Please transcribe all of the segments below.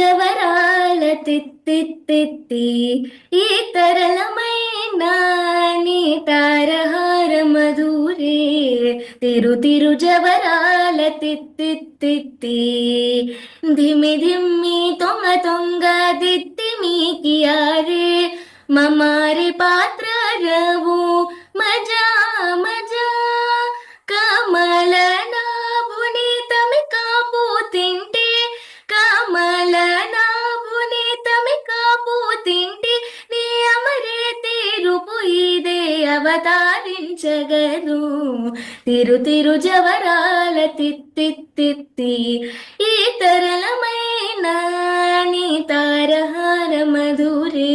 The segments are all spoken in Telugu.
జవరాల తిత్తిత్తిత్తి ఈ తరళమైన నీ తారహార మధురే తిరు జవరాల తిత్తిత్తిత్తి ధిమి ధిమ్మి తొంగ తొంగ దిత్తి మీకియారే మమారి పాత్ర రవు మజా మజా కమల నాభుని తమి కాపు తింటే కమల నాభుని తమి కాపు తింటే నీ అమరే తీరుపు ఇదే అవతారించగదు తిరు జవరాల తిత్తిత్తిత్తి ఈ తరళమైన నీ తారహార మధురే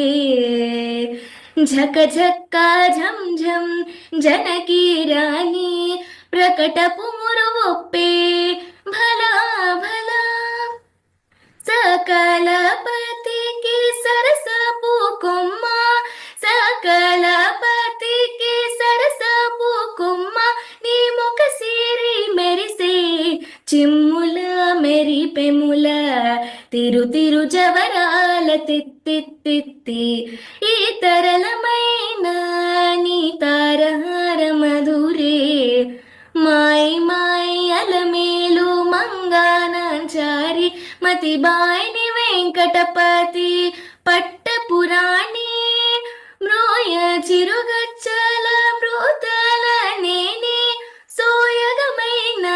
झक झक्का झम झम जनकी रानी प्रकटपु मुरुवొప్పే भला भला सकलपतिकी सरसपु కొమ్మ सकलपतिकी सरसपु కొమ్మ నీ ముఖ సిరి మెరిసే చిమ్ముల మెరిపెముల తిరు జవరాల తిత్తిత్తిత్తి ఈ తరళమైన నీ తారహార మధురే మాయ్ మాయ్ అలమేలు మంగానాంచారి మతిబాయిని వెంకటపతి పట్టపురాణి మ్రోయ చిరుగచ్చల మృతల నేని సోయగమైన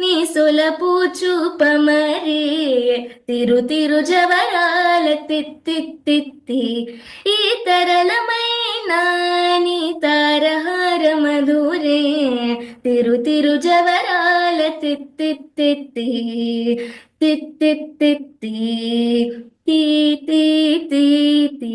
నీ సొలపు చూపమరే తిరు జవరాల తిత్తిత్తిత్తి ఈ తరళమైన నీ తారహార మధురే తిరు జవరాల తిత్తిత్తిత్తి తిత్తిత్తిత్తి తీ తీ తీ తీ